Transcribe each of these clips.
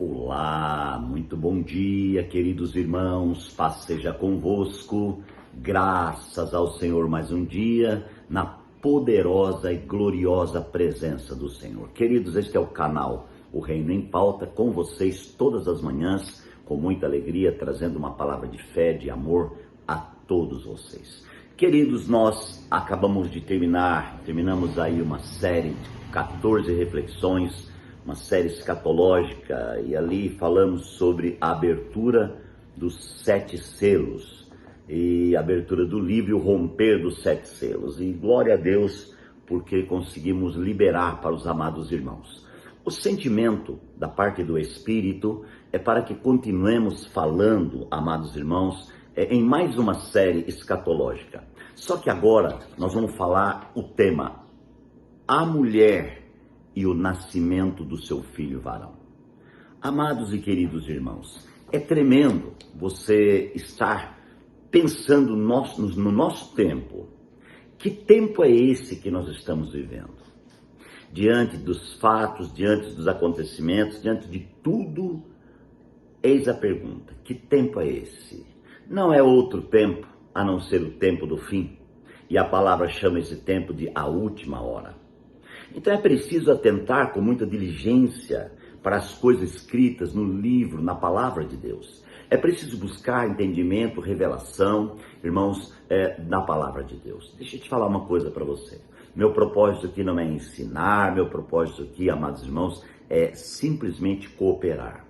Olá, muito bom dia, queridos irmãos, paz seja convosco, graças ao Senhor mais um dia, na poderosa e gloriosa presença do Senhor. Queridos, este é o canal O Reino em Pauta, com vocês todas as manhãs, com muita alegria, trazendo uma palavra de fé, de amor a todos vocês. Queridos, nós terminamos aí uma série de 14 reflexões, uma série escatológica, e ali falamos sobre a abertura dos 7 selos e a abertura do livro, o romper dos 7 selos. E glória a Deus, porque conseguimos liberar para os amados irmãos. O sentimento da parte do Espírito é para que continuemos falando, amados irmãos, em mais uma série escatológica. Só que agora nós vamos falar o tema: a mulher e o nascimento do seu filho varão. Amados e queridos irmãos, é tremendo você estar pensando no nosso tempo. Que tempo é esse que nós estamos vivendo? Diante dos fatos, diante dos acontecimentos, diante de tudo, eis a pergunta: que tempo é esse? Não é outro tempo a não ser o tempo do fim. E a palavra chama esse tempo de a última hora. Então é preciso atentar com muita diligência para as coisas escritas no livro, na palavra de Deus. É preciso buscar entendimento, revelação, irmãos, na palavra de Deus. Deixa eu te falar uma coisa para você. Meu propósito aqui não é ensinar, meu propósito aqui, amados irmãos, é simplesmente cooperar.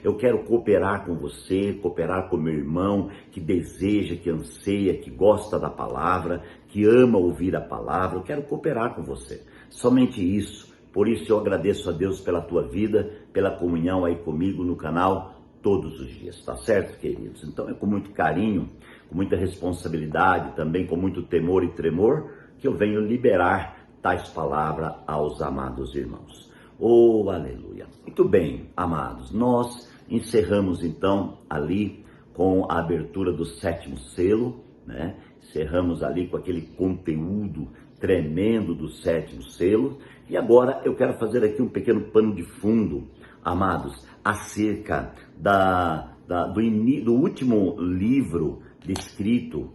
Eu quero cooperar com você, cooperar com meu irmão que deseja, que anseia, que gosta da palavra, que ama ouvir a palavra. Eu quero cooperar com você. Somente isso. Por isso eu agradeço a Deus pela tua vida, pela comunhão aí comigo no canal todos os dias. Tá certo, queridos? Então é com muito carinho, com muita responsabilidade, também com muito temor e tremor, que eu venho liberar tais palavras aos amados irmãos. Oh, aleluia. Muito bem, amados, nós encerramos então ali com a abertura do 7º selo, né? Encerramos ali com aquele conteúdo tremendo do 7º selo. E agora eu quero fazer aqui um pequeno pano de fundo, amados, acerca do último livro descrito,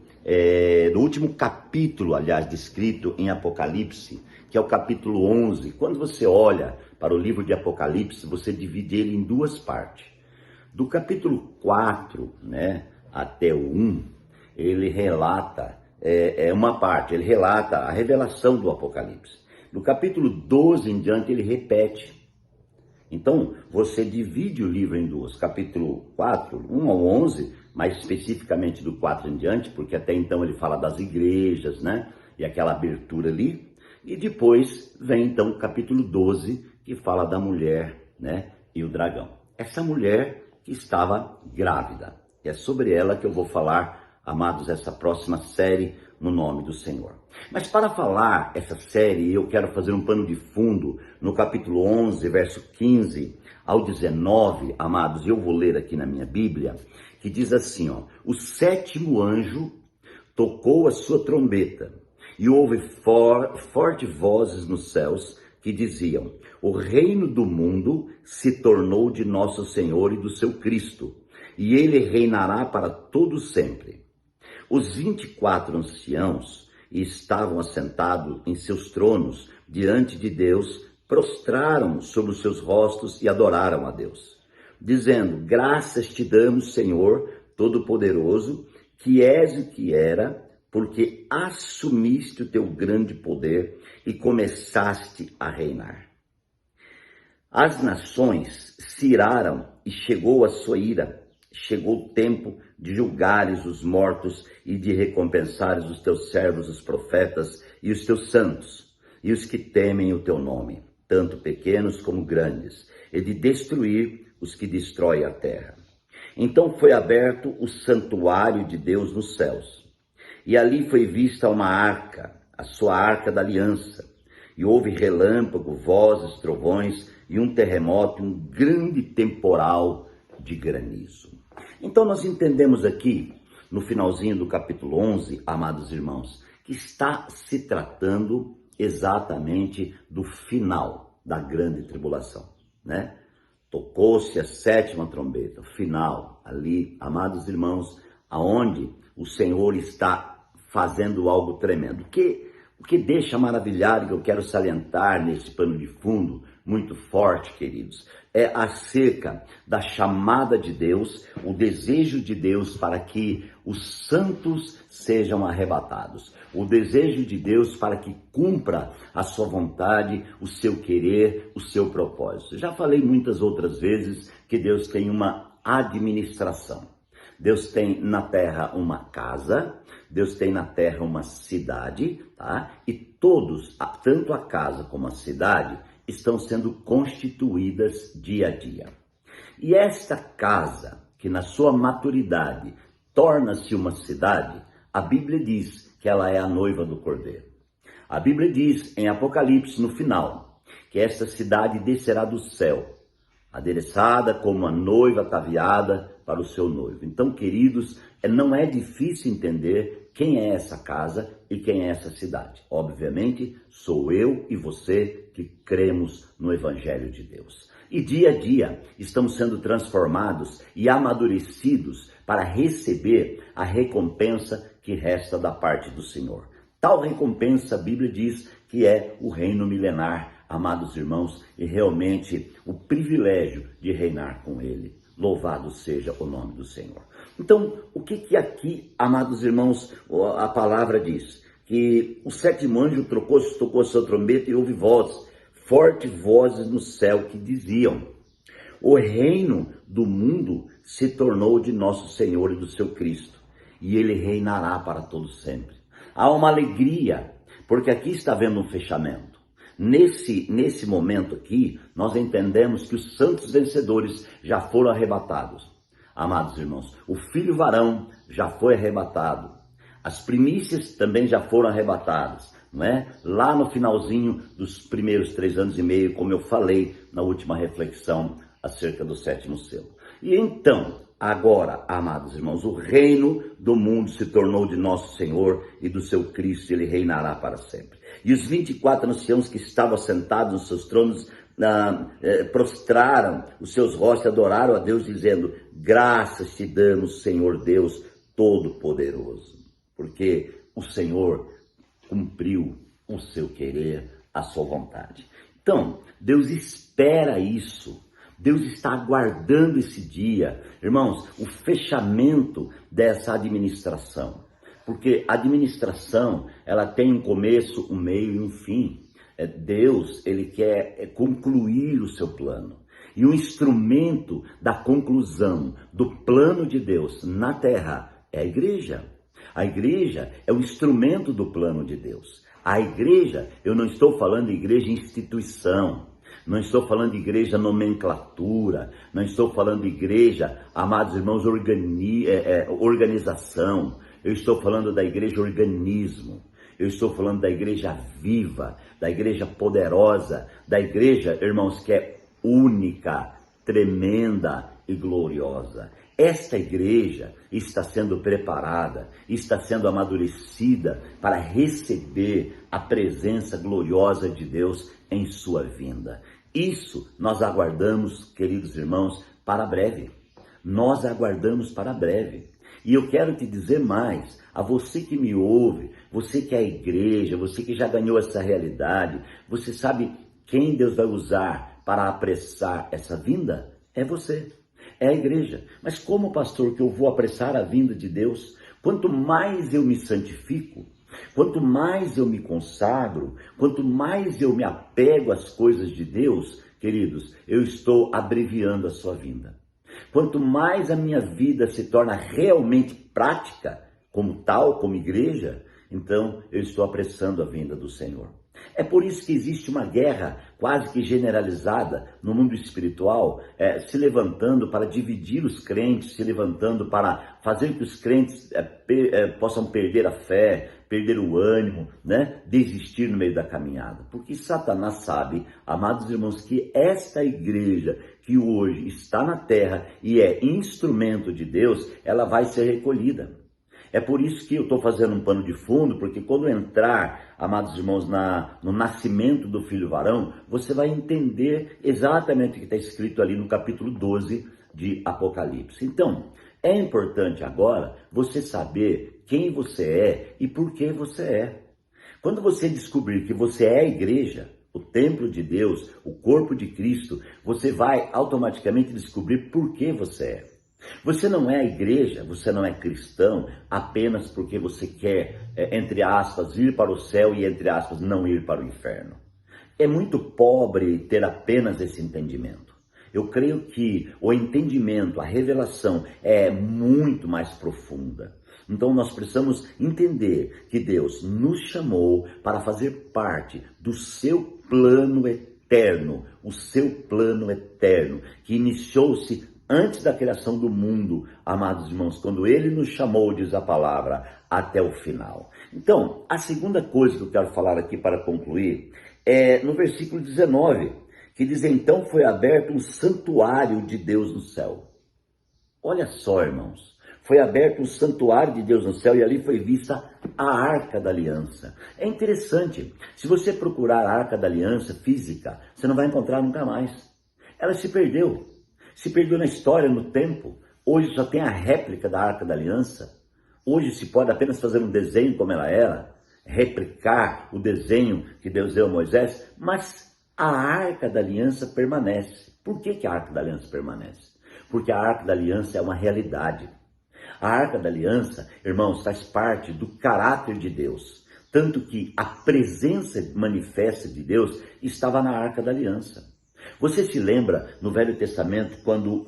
do último capítulo, aliás, descrito em Apocalipse, que é o capítulo 11. Quando você olha para o livro de Apocalipse, você divide ele em 2 partes. Do capítulo 4, né, até o 1, ele relata, uma parte, ele relata a revelação do Apocalipse. No capítulo 12 em diante, ele repete. Então, você divide o livro em 2, capítulo 4, 1 ao 11, mais especificamente do 4 em diante, porque até então ele fala das igrejas, né, e aquela abertura ali. E depois vem então o capítulo 12, que fala da mulher, né, e o dragão. Essa mulher que estava grávida. E é sobre ela que eu vou falar, amados, essa próxima série, no nome do Senhor. Mas para falar essa série, eu quero fazer um pano de fundo no capítulo 11, verso 15 ao 19, amados, eu vou ler aqui na minha Bíblia, que diz assim, ó: o 7º anjo tocou a sua trombeta, e houve fortes vozes nos céus que diziam: o reino do mundo se tornou de nosso Senhor e do seu Cristo, e ele reinará para todo sempre. Os 24 anciãos estavam assentados em seus tronos diante de Deus, prostraram sobre os seus rostos e adoraram a Deus, dizendo: graças te damos, Senhor Todo-Poderoso, que és o que era, porque assumiste o teu grande poder e começaste a reinar. As nações se iraram e chegou a sua ira. Chegou o tempo de julgares os mortos e de recompensares os teus servos, os profetas e os teus santos, e os que temem o teu nome, tanto pequenos como grandes, e de destruir os que destroem a terra. Então foi aberto o santuário de Deus nos céus, e ali foi vista uma arca, a sua arca da aliança, e houve relâmpago, vozes, trovões, e um terremoto, um grande temporal de granizo. Então nós entendemos aqui, no finalzinho do capítulo 11, amados irmãos, que está se tratando exatamente do final da grande tribulação, né? tocou-se a sétima trombeta, final, ali, amados irmãos, aonde o Senhor está fazendo algo tremendo. O que deixa maravilhado, que eu quero salientar nesse pano de fundo, muito forte, queridos, é acerca da chamada de Deus, o desejo de Deus para que os santos sejam arrebatados. O desejo de Deus para que cumpra a sua vontade, o seu querer, o seu propósito. Já falei muitas outras vezes que Deus tem uma administração. Deus tem na terra uma casa, Deus tem na terra uma cidade, tá? E todos, tanto a casa como a cidade, estão sendo constituídas dia a dia. E esta casa, que na sua maturidade torna-se uma cidade, a Bíblia diz que ela é a noiva do Cordeiro. A Bíblia diz em Apocalipse, no final, que esta cidade descerá do céu, adereçada como a noiva ataviada para o seu noivo. Então, queridos, não é difícil entender quem é essa casa e quem é essa cidade. Obviamente, sou eu e você que cremos no Evangelho de Deus. E dia a dia estamos sendo transformados e amadurecidos para receber a recompensa que resta da parte do Senhor. Tal recompensa, a Bíblia diz que é o reino milenar, amados irmãos, e realmente o privilégio de reinar com Ele. Louvado seja o nome do Senhor. Então, o que aqui, amados irmãos, a palavra diz? Que o sétimo anjo tocou a sua trombeta e houve fortes vozes no céu que diziam: o reino do mundo se tornou de nosso Senhor e do seu Cristo, e Ele reinará para todos sempre. Há uma alegria, porque aqui está havendo um fechamento. Nesse momento aqui, nós entendemos que os santos vencedores já foram arrebatados. Amados irmãos, o filho varão já foi arrebatado. As primícias também já foram arrebatadas, não é? Lá no finalzinho dos primeiros 3 anos e meio, como eu falei na última reflexão acerca do sétimo selo. E então, agora, amados irmãos, o reino do mundo se tornou de nosso Senhor e do seu Cristo, Ele reinará para sempre. E os 24 anciãos que estavam sentados nos seus tronos prostraram os seus rostos e adoraram a Deus, dizendo: graças te damos, Senhor Deus Todo-Poderoso, porque o Senhor cumpriu o seu querer, a sua vontade. Então, Deus espera isso. Deus está aguardando esse dia, irmãos, o fechamento dessa administração. Porque a administração, ela tem um começo, um meio e um fim. Deus, Ele quer concluir o seu plano. E o instrumento da conclusão do plano de Deus na terra é a igreja. A igreja é o instrumento do plano de Deus. A igreja, eu não estou falando de igreja instituição, não estou falando de igreja nomenclatura, não estou falando de igreja, amados irmãos, organização. Eu estou falando da igreja organismo. Eu estou falando da igreja viva, da igreja poderosa, da igreja, irmãos, que é única, tremenda e gloriosa. Esta igreja está sendo preparada, está sendo amadurecida para receber a presença gloriosa de Deus em sua vinda. Isso nós aguardamos, queridos irmãos, para breve. Nós aguardamos para breve. E eu quero te dizer mais, a você que me ouve, você que é a igreja, você que já ganhou essa realidade, você sabe quem Deus vai usar para apressar essa vinda? É você, é a igreja. Mas como, pastor, que eu vou apressar a vinda de Deus? Quanto mais eu me santifico, quanto mais eu me consagro, quanto mais eu me apego às coisas de Deus, queridos, eu estou abreviando a sua vinda. Quanto mais a minha vida se torna realmente prática, como tal, como igreja, então eu estou apressando a vinda do Senhor. É por isso que existe uma guerra quase que generalizada no mundo espiritual, se levantando para dividir os crentes, se levantando para fazer que os crentes possam perder a fé, perder o ânimo, né? Desistir no meio da caminhada. Porque Satanás sabe, amados irmãos, que esta igreja que hoje está na terra e é instrumento de Deus, ela vai ser recolhida. É por isso que eu estou fazendo um pano de fundo, porque quando entrar, amados irmãos, no nascimento do filho varão, você vai entender exatamente o que está escrito ali no capítulo 12 de Apocalipse. Então, é importante agora você saber quem você é e por que você é. Quando você descobrir que você é a igreja, o templo de Deus, o corpo de Cristo, você vai automaticamente descobrir por que você é. Você não é a igreja, você não é cristão apenas porque você quer, entre aspas, ir para o céu e, entre aspas, não ir para o inferno. É muito pobre ter apenas esse entendimento. Eu creio que o entendimento, a revelação é muito mais profunda. Então nós precisamos entender que Deus nos chamou para fazer parte do seu plano eterno, o seu plano eterno, que iniciou-se antes da criação do mundo, amados irmãos, quando Ele nos chamou, diz a palavra, até o final. Então, a segunda coisa que eu quero falar aqui para concluir é no versículo 19, que diz: então foi aberto um santuário de Deus no céu. Olha só, irmãos, foi aberto um santuário de Deus no céu e ali foi vista a Arca da Aliança. É interessante, se você procurar a Arca da Aliança física, você não vai encontrar nunca mais. Ela se perdeu na história, no tempo. Hoje só tem a réplica da Arca da Aliança. Hoje se pode apenas fazer um desenho como ela era, replicar o desenho que Deus deu a Moisés, mas a Arca da Aliança permanece. Por que a Arca da Aliança permanece? Porque a Arca da Aliança é uma realidade. A Arca da Aliança, irmãos, faz parte do caráter de Deus. Tanto que a presença manifesta de Deus estava na Arca da Aliança. Você se lembra no Velho Testamento, quando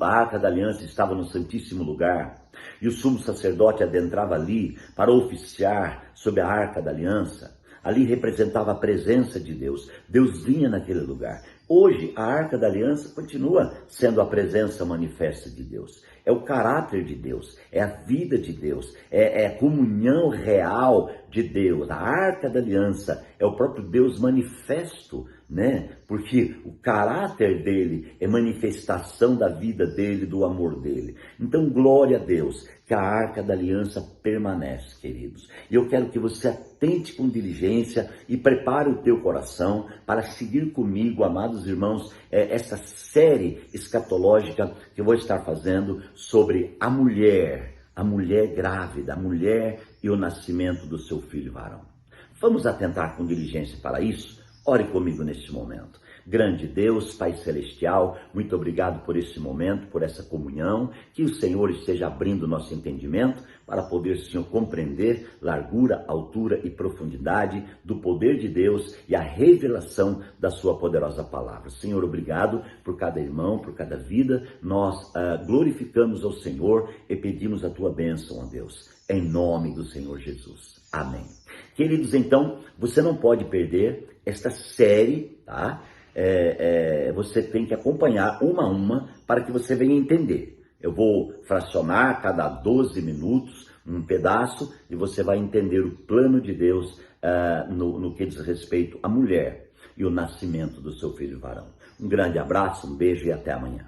a Arca da Aliança estava no Santíssimo Lugar e o sumo sacerdote adentrava ali para oficiar sobre a Arca da Aliança? Ali representava a presença de Deus. Deus vinha naquele lugar. Hoje, a Arca da Aliança continua sendo a presença manifesta de Deus. É o caráter de Deus, é a vida de Deus, é a comunhão real de Deus. A Arca da Aliança é o próprio Deus manifesto, né? Porque o caráter dele é manifestação da vida dele, do amor dele. Então, glória a Deus, que a Arca da Aliança permanece, queridos. E eu quero que você atente com diligência e prepare o teu coração para seguir comigo, amados irmãos, essa série escatológica que eu vou estar fazendo sobre a mulher grávida, a mulher e o nascimento do seu filho varão. Vamos atentar com diligência para isso? Ore comigo neste momento. Grande Deus, Pai Celestial, muito obrigado por esse momento, por essa comunhão, que o Senhor esteja abrindo nosso entendimento para poder, Senhor, compreender largura, altura e profundidade do poder de Deus e a revelação da sua poderosa palavra. Senhor, obrigado por cada irmão, por cada vida. Nós glorificamos ao Senhor e pedimos a tua bênção, ó Deus, em nome do Senhor Jesus. Amém. Queridos, então, você não pode perder esta série, tá? Você tem que acompanhar uma a uma para que você venha entender. Eu vou fracionar cada 12 minutos um pedaço e você vai entender o plano de Deus no que diz respeito à mulher e o nascimento do seu filho varão. Um grande abraço, um beijo e até amanhã.